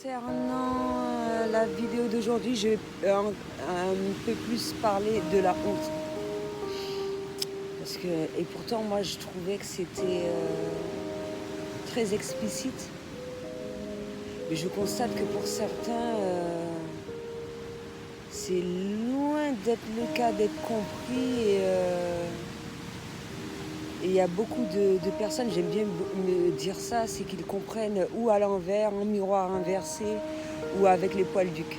Concernant la vidéo d'aujourd'hui, je vais un peu plus parler de la honte. Et pourtant, moi, je trouvais que c'était très explicite. Mais je constate que pour certains, c'est loin d'être le cas, d'être compris. Et il y a beaucoup de personnes, j'aime bien me dire ça, c'est qu'ils comprennent ou à l'envers, en miroir inversé, ou avec les poils du cul.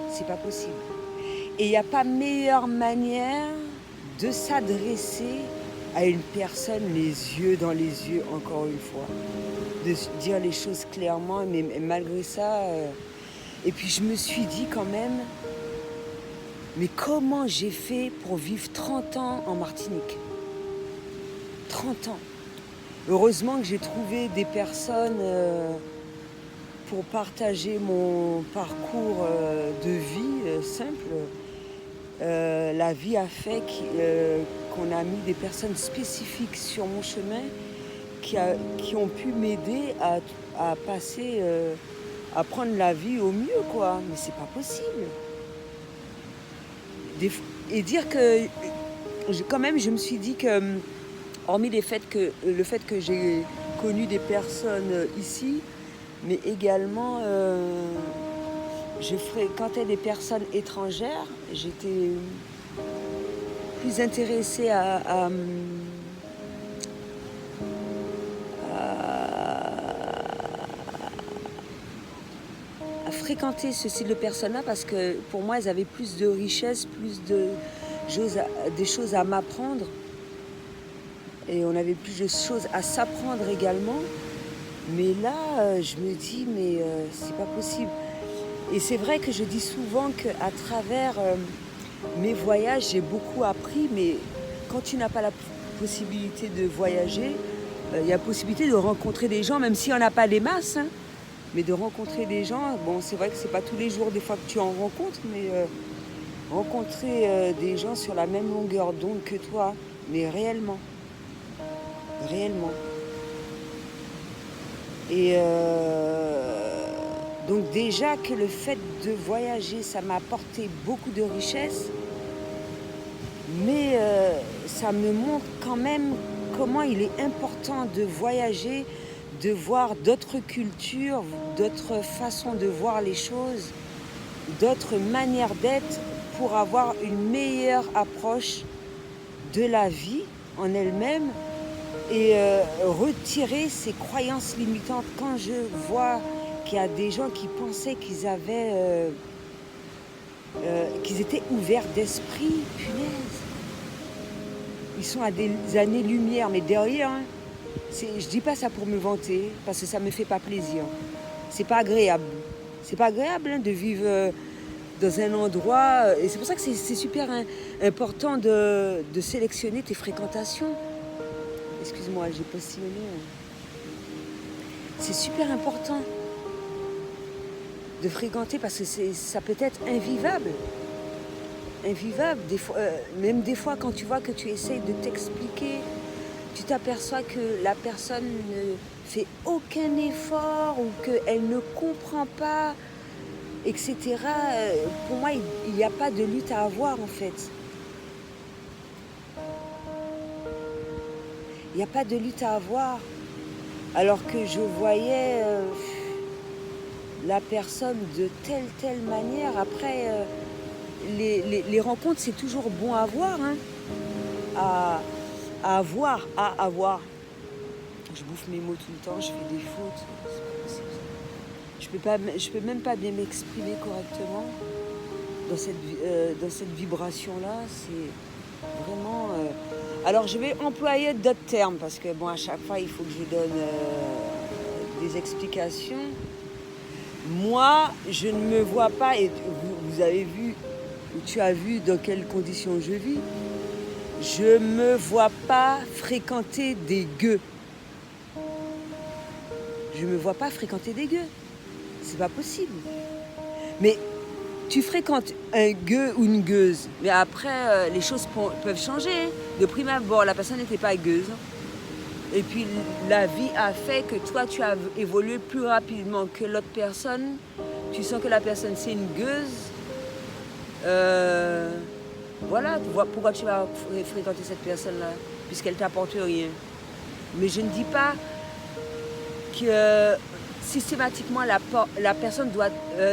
C'est pas possible. Et il n'y a pas meilleure manière de s'adresser à une personne les yeux dans les yeux, encore une fois. De dire les choses clairement, mais malgré ça... Et puis je me suis dit quand même, mais comment j'ai fait pour vivre 30 ans en Martinique ? 30 ans. Heureusement que j'ai trouvé des personnes pour partager mon parcours de vie simple. La vie a fait qu'on a mis des personnes spécifiques sur mon chemin qui ont pu m'aider à passer, à prendre la vie au mieux, quoi. Mais c'est pas possible. Et dire que, quand même, je me suis dit que, hormis le fait que j'ai connu des personnes ici, mais également, je fréquentais des personnes étrangères, j'étais plus intéressée à fréquenter ce style de personnes-là parce que pour moi, elles avaient plus de richesse, des choses à m'apprendre. Et on avait plus de choses à s'apprendre également. Mais là, je me dis, c'est pas possible. Et c'est vrai que je dis souvent qu'à travers mes voyages, j'ai beaucoup appris. Mais quand tu n'as pas la possibilité de voyager, il y a la possibilité de rencontrer des gens, même si on n'a pas des masses. Hein, mais de rencontrer des gens, bon, c'est vrai que c'est pas tous les jours des fois que tu en rencontres, mais rencontrer des gens sur la même longueur d'onde que toi, mais réellement. Et donc déjà que le fait de voyager, ça m'a apporté beaucoup de richesse, mais ça me montre quand même comment il est important de voyager, de voir d'autres cultures, d'autres façons de voir les choses, d'autres manières d'être pour avoir une meilleure approche de la vie en elle-même et retirer ces croyances limitantes. Quand je vois qu'il y a des gens qui pensaient qu'ils étaient ouverts d'esprit, punaise, ils sont à des années-lumière, mais derrière, hein, je dis pas ça pour me vanter, parce que ça me fait pas plaisir. C'est pas agréable. C'est pas agréable de vivre dans un endroit, et c'est pour ça que c'est super important de sélectionner tes fréquentations. Excuse-moi, j'ai postillonné. C'est super important de fréquenter parce que ça peut être invivable. Même des fois quand tu vois que tu essayes de t'expliquer, tu t'aperçois que la personne ne fait aucun effort ou qu'elle ne comprend pas, etc. Pour moi, il n'y a pas de lutte à avoir en fait. Il n'y a pas de lutte à avoir. Alors que je voyais la personne de telle manière. Après, les rencontres, c'est toujours bon à voir, hein, à avoir. Je bouffe mes mots tout le temps, je fais des fautes. C'est pas possible. Je peux même pas bien m'exprimer correctement dans cette vibration-là. C'est vraiment... Alors, je vais employer d'autres termes parce que, bon, à chaque fois, il faut que je donne des explications. Moi, je ne me vois pas, et vous avez vu, ou tu as vu dans quelles conditions je vis, je me vois pas fréquenter des gueux. Je me vois pas fréquenter des gueux. C'est pas possible. Mais tu fréquentes un gueux ou une gueuse, mais après, les choses peuvent changer. De prime abord, la personne n'était pas gueuse. Et puis la vie a fait que toi, tu as évolué plus rapidement que l'autre personne. Tu sens que la personne, c'est une gueuse. Euh, voilà, pourquoi tu vas fréquenter cette personne-là, puisqu'elle t'apporte rien. Mais je ne dis pas que systématiquement la personne doit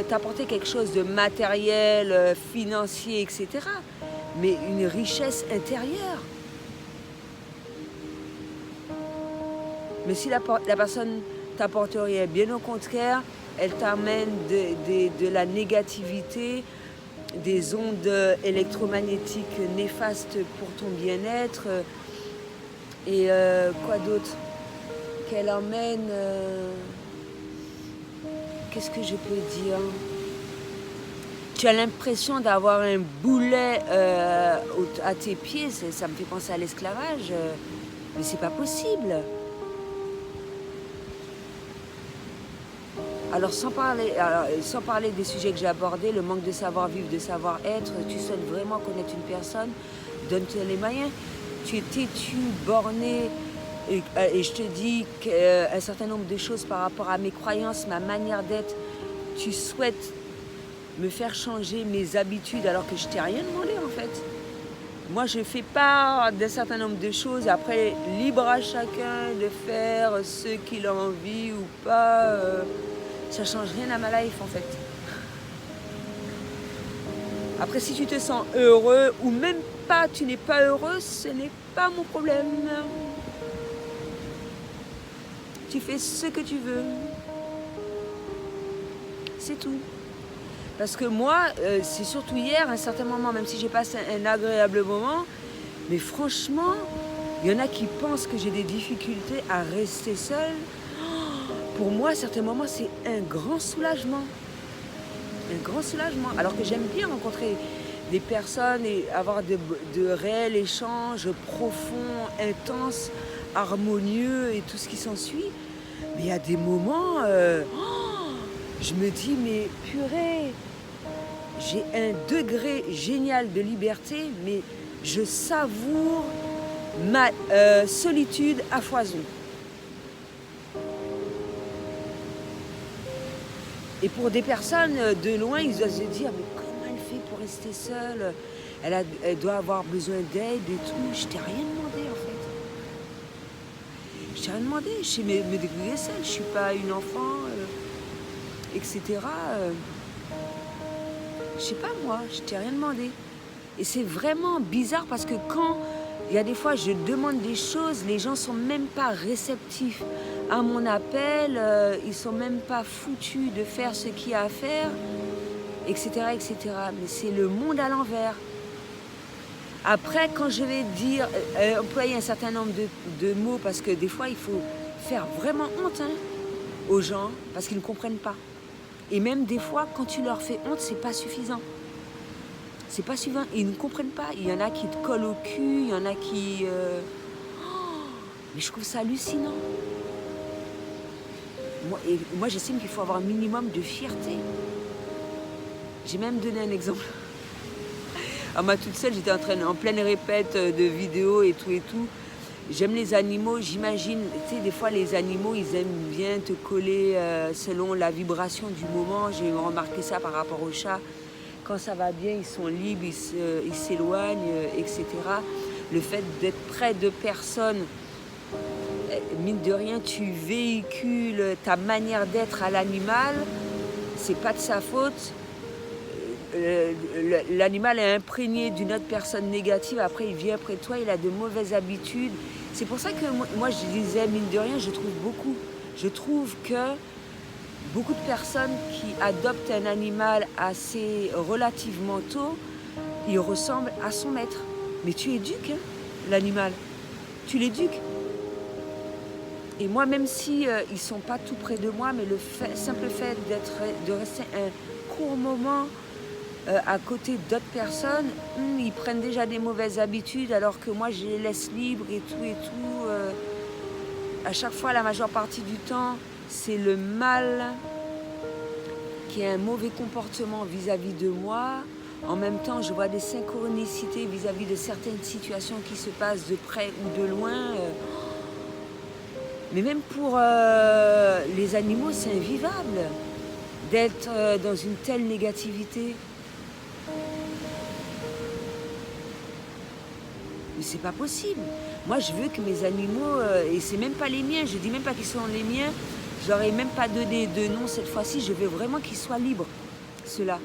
t'apporter quelque chose de matériel, financier, etc. Mais une richesse intérieure. Mais si la personne t'apporte rien, bien au contraire, elle t'amène de la négativité, des ondes électromagnétiques néfastes pour ton bien-être. Et quoi d'autre? Qu'elle emmène... qu'est-ce que je peux dire? Tu as l'impression d'avoir un boulet à tes pieds, ça me fait penser à l'esclavage, mais c'est pas possible. Alors sans parler des sujets que j'ai abordés, le manque de savoir-vivre, de savoir-être, tu souhaites vraiment connaître une personne, donne-toi les moyens. Tu es têtu, borné, et je te dis qu'un certain nombre de choses par rapport à mes croyances, ma manière d'être, tu souhaites me faire changer mes habitudes alors que je t'ai rien demandé en fait. Moi je fais part d'un certain nombre de choses, après libre à chacun de faire ce qu'il a envie ou pas. Ça change rien à ma life en fait. Après si tu te sens heureux ou même pas, tu n'es pas heureux, ce n'est pas mon problème. Tu fais ce que tu veux. C'est tout. Parce que moi, c'est surtout hier, à un certain moment, même si j'ai passé un agréable moment, mais franchement, il y en a qui pensent que j'ai des difficultés à rester seule. Pour moi, à certains moments, c'est un grand soulagement. Un grand soulagement. Alors que j'aime bien rencontrer des personnes et avoir de réels échanges profonds, intenses, harmonieux et tout ce qui s'ensuit. Mais il y a des moments, je me dis, mais purée, j'ai un degré génial de liberté, mais je savoure ma solitude à foison. Et pour des personnes de loin, ils doivent se dire, mais comment elle fait pour rester seule? Elle doit avoir besoin d'aide et tout. Je t'ai rien demandé en fait. Je t'ai rien demandé. Je sais me débrouiller seule. Je suis pas une enfant, etc. Je sais pas moi, je t'ai rien demandé. Et c'est vraiment bizarre parce que quand il y a des fois je demande des choses, les gens sont même pas réceptifs à mon appel, ils sont même pas foutus de faire ce qu'il y a à faire, etc., etc. Mais c'est le monde à l'envers. Après, quand je vais dire, employer un certain nombre de mots, parce que des fois il faut faire vraiment honte aux gens, parce qu'ils ne comprennent pas. Et même des fois, quand tu leur fais honte, c'est pas suffisant. C'est pas suffisant. Ils ne comprennent pas. Il y en a qui te collent au cul, il y en a qui... Mais je trouve ça hallucinant. Moi, j'estime qu'il faut avoir un minimum de fierté. J'ai même donné un exemple. À moi toute seule, j'étais en pleine répète de vidéos et tout et tout. J'aime les animaux, j'imagine, tu sais, des fois les animaux, ils aiment bien te coller selon la vibration du moment. J'ai remarqué ça par rapport aux chats. Quand ça va bien, ils sont libres, ils s'éloignent, etc. Le fait d'être près de personnes, mine de rien, tu véhicules ta manière d'être à l'animal. C'est pas de sa faute. L'animal est imprégné d'une autre personne négative, après il vient après toi, il a de mauvaises habitudes. C'est pour ça que moi je disais, mine de rien, je trouve que beaucoup de personnes qui adoptent un animal assez relativement tôt, il ressemble à son maître. Mais tu éduques l'animal, tu l'éduques. Et moi, même si ils sont pas tout près de moi, mais simple fait de rester un court moment à côté d'autres personnes, ils prennent déjà des mauvaises habitudes alors que moi je les laisse libres et tout et tout. À chaque fois, la majeure partie du temps, c'est le mal qui a un mauvais comportement vis-à-vis de moi. En même temps, je vois des synchronicités vis-à-vis de certaines situations qui se passent de près ou de loin. Mais même pour les animaux, c'est invivable d'être dans une telle négativité. Mais c'est pas possible. Moi, je veux que mes animaux, et c'est même pas les miens, je dis même pas qu'ils sont les miens, je leur ai même pas donné de nom cette fois-ci, je veux vraiment qu'ils soient libres, ceux-là.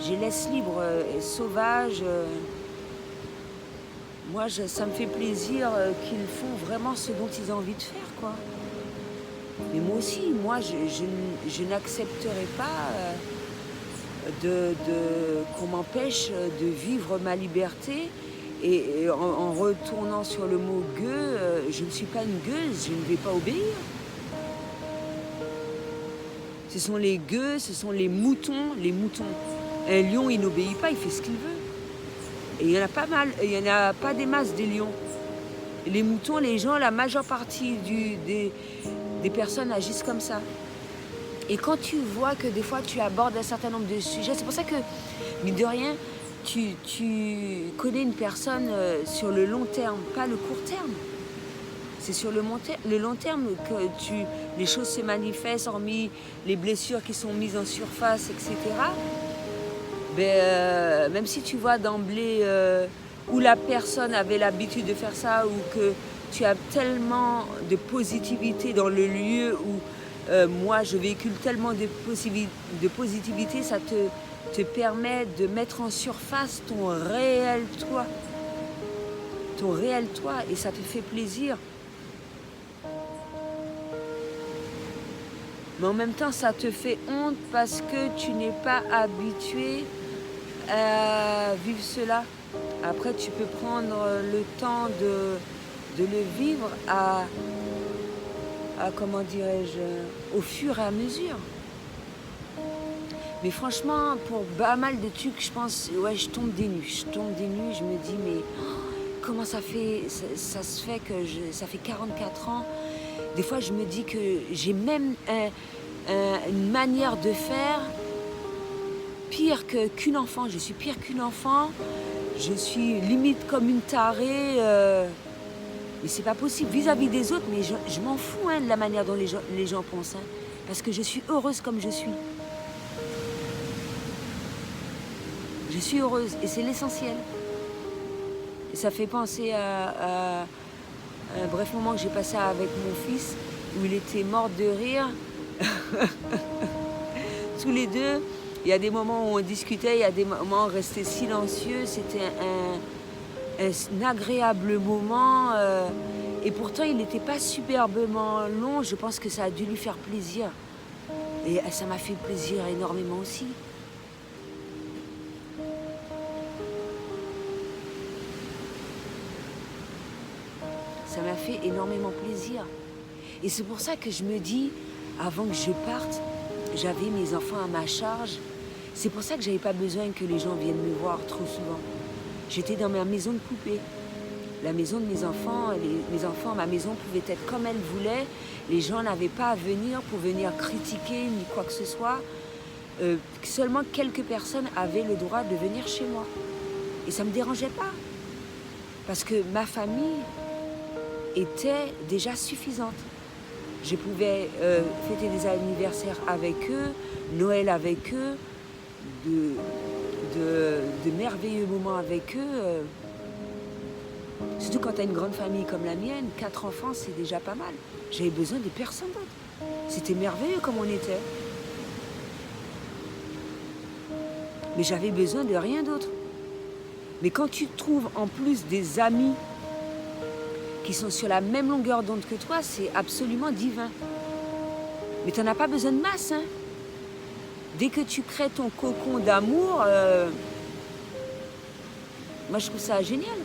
Je les laisse libres, sauvages. Moi, ça me fait plaisir qu'ils font vraiment ce dont ils ont envie de faire, quoi. Mais moi aussi, moi, je n'accepterai pas qu'on m'empêche de vivre ma liberté. Et en retournant sur le mot gueux, je ne suis pas une gueuse, je ne vais pas obéir. Ce sont les gueux, ce sont les moutons, les moutons. Un lion, il n'obéit pas, il fait ce qu'il veut. Et il y en a pas mal, il n'y en a pas des masses des lions. Les moutons, les gens, la majeure partie des personnes agissent comme ça. Et quand tu vois que des fois tu abordes un certain nombre de sujets, c'est pour ça que, mine de rien, tu connais une personne sur le long terme, pas le court terme. C'est sur le long terme que les choses se manifestent, hormis les blessures qui sont mises en surface, etc. Même si tu vois d'emblée où la personne avait l'habitude de faire ça, ou que tu as tellement de positivité dans le lieu où moi je véhicule tellement de positivité, ça te permet de mettre en surface ton réel toi. Ton réel toi, et ça te fait plaisir. Mais en même temps, ça te fait honte parce que tu n'es pas habitué à vivre cela. Après, tu peux prendre le temps de le vivre comment dirais-je, au fur et à mesure. Mais franchement, pour pas mal de trucs, je pense, ouais, je tombe des nues. Je me dis, mais comment ça se fait que ça fait 44 ans. Des fois, je me dis que j'ai même une manière de faire pire qu'une enfant. Je suis pire qu'une enfant. Je suis limite comme une tarée. Mais c'est pas possible vis-à-vis des autres. Mais je m'en fous de la manière dont les gens pensent. Parce que je suis heureuse comme je suis. Je suis heureuse et c'est l'essentiel. Et ça fait penser à un bref moment que j'ai passé avec mon fils, où il était mort de rire. Tous les deux, il y a des moments où on discutait, il y a des moments où on restait silencieux. C'était un agréable moment. Et pourtant, il n'était pas superbement long. Je pense que ça a dû lui faire plaisir. Et ça m'a fait plaisir énormément aussi. Ça m'a fait énormément plaisir. Et c'est pour ça que je me dis, avant que je parte, j'avais mes enfants à ma charge. C'est pour ça que j'avais pas besoin que les gens viennent me voir trop souvent. J'étais dans ma maison de poupée. La maison de mes enfants, ma maison pouvait être comme elle voulait. Les gens n'avaient pas à venir pour venir critiquer ni quoi que ce soit. Seulement quelques personnes avaient le droit de venir chez moi. Et ça me dérangeait pas. Parce que ma famille était déjà suffisante. Je pouvais fêter des anniversaires avec eux, Noël avec eux, de merveilleux moments avec eux. Surtout quand tu as une grande famille comme la mienne, 4 enfants, c'est déjà pas mal. J'avais besoin de personne d'autre. C'était merveilleux comme on était. Mais j'avais besoin de rien d'autre. Mais quand tu trouves en plus des amis qui sont sur la même longueur d'onde que toi, c'est absolument divin. Mais tu n'en as pas besoin de masse. Hein. Dès que tu crées ton cocon d'amour, moi je trouve ça génial.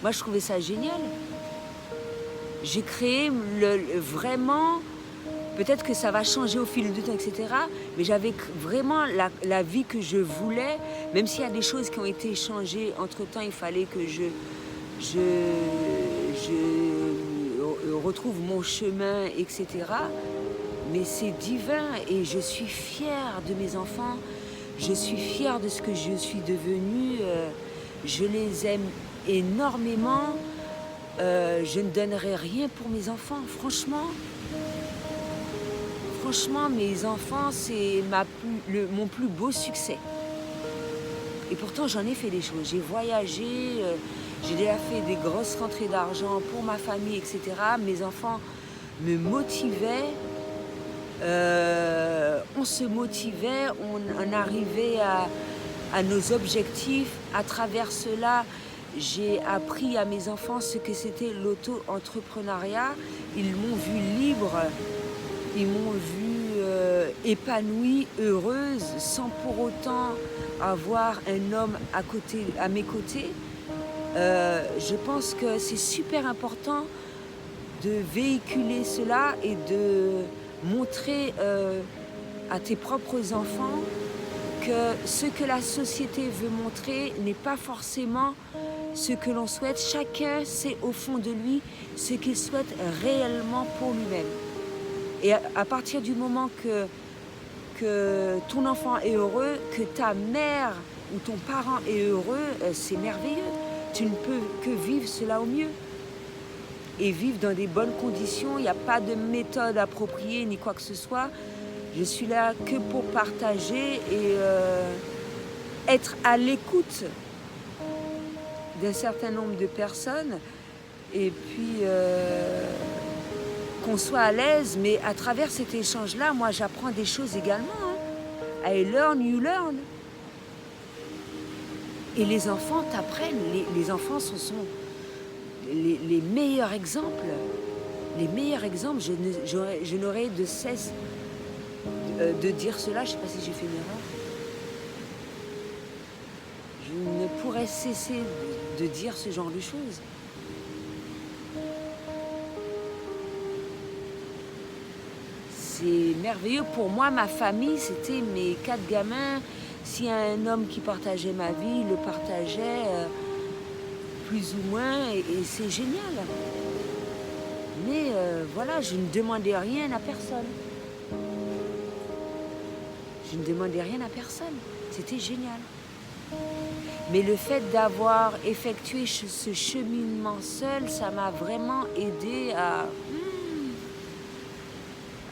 Moi je trouvais ça génial. J'ai créé vraiment, peut-être que ça va changer au fil du temps, etc. Mais j'avais vraiment la vie que je voulais, même s'il y a des choses qui ont été changées. Entre-temps, il fallait que je retrouve mon chemin, etc. Mais c'est divin et je suis fière de mes enfants. Je suis fière de ce que je suis devenue. Je les aime énormément. Je ne donnerais rien pour mes enfants, franchement. Franchement, mes enfants, c'est mon plus beau succès. Et pourtant, j'en ai fait des choses. J'ai voyagé, j'ai déjà fait des grosses rentrées d'argent pour ma famille, etc. Mes enfants me motivaient. On se motivait, on arrivait à nos objectifs. À travers cela, j'ai appris à mes enfants ce que c'était l'auto-entrepreneuriat. Ils m'ont vue libre, ils m'ont vue épanouie, heureuse, sans pour autant avoir un homme à mes côtés. Je pense que c'est super important de véhiculer cela et de montrer à tes propres enfants que ce que la société veut montrer n'est pas forcément ce que l'on souhaite. Chacun sait au fond de lui ce qu'il souhaite réellement pour lui-même. Et à partir du moment que ton enfant est heureux, que ta mère ou ton parent est heureux, c'est merveilleux. Tu ne peux que vivre cela au mieux. Et vivre dans des bonnes conditions. Il n'y a pas de méthode appropriée ni quoi que ce soit. Je suis là que pour partager et être à l'écoute d'un certain nombre de personnes. Et puis qu'on soit à l'aise. Mais à travers cet échange-là, moi j'apprends des choses également. Hein. I learn, you learn. Et les enfants t'apprennent. Les enfants sont les meilleurs exemples. Les meilleurs exemples, je n'aurais de cesse de dire cela. Je ne sais pas si j'ai fait une erreur. Je ne pourrais cesser de dire ce genre de choses. C'est merveilleux. Pour moi, ma famille, c'était mes 4 gamins. S'il y a un homme qui partageait ma vie, il le partageait plus ou moins, et c'est génial. Mais voilà, je ne demandais rien à personne. Je ne demandais rien à personne. C'était génial. Mais le fait d'avoir effectué ce cheminement seul, ça m'a vraiment aidé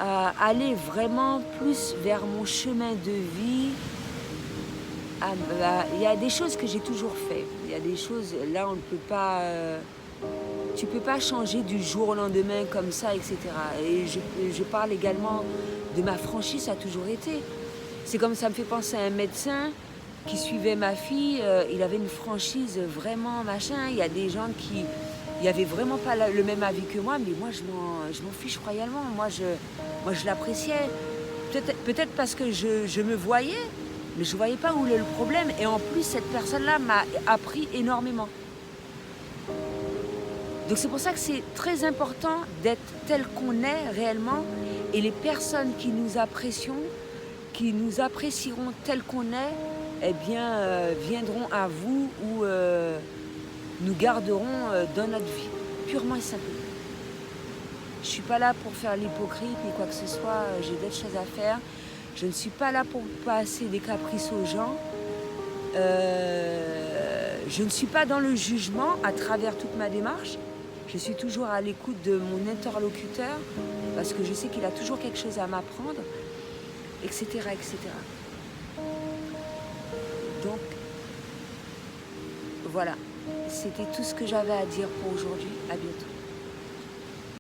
à aller vraiment plus vers mon chemin de vie. Il y a des choses que j'ai toujours fait. Il y a des choses, là on ne peut pas... tu ne peux pas changer du jour au lendemain comme ça, etc. Et je parle également de ma franchise, ça a toujours été. C'est comme ça me fait penser à un médecin qui suivait ma fille. Il avait une franchise vraiment machin. Il y a des gens qui n'avaient vraiment pas le même avis que moi, mais moi je m'en fiche royalement. Moi je l'appréciais. Peut-être parce que je me voyais, mais je ne voyais pas où est le problème. Et en plus, cette personne-là m'a appris énormément. Donc c'est pour ça que c'est très important d'être tel qu'on est réellement. Et les personnes qui nous apprécieront tel qu'on est, eh bien, viendront à vous ou nous garderont dans notre vie, purement et simplement. Je ne suis pas là pour faire l'hypocrite ni quoi que ce soit, j'ai d'autres choses à faire. Je ne suis pas là pour passer des caprices aux gens. Je ne suis pas dans le jugement à travers toute ma démarche. Je suis toujours à l'écoute de mon interlocuteur parce que je sais qu'il a toujours quelque chose à m'apprendre, etc., etc. Donc, voilà. C'était tout ce que j'avais à dire pour aujourd'hui. À bientôt.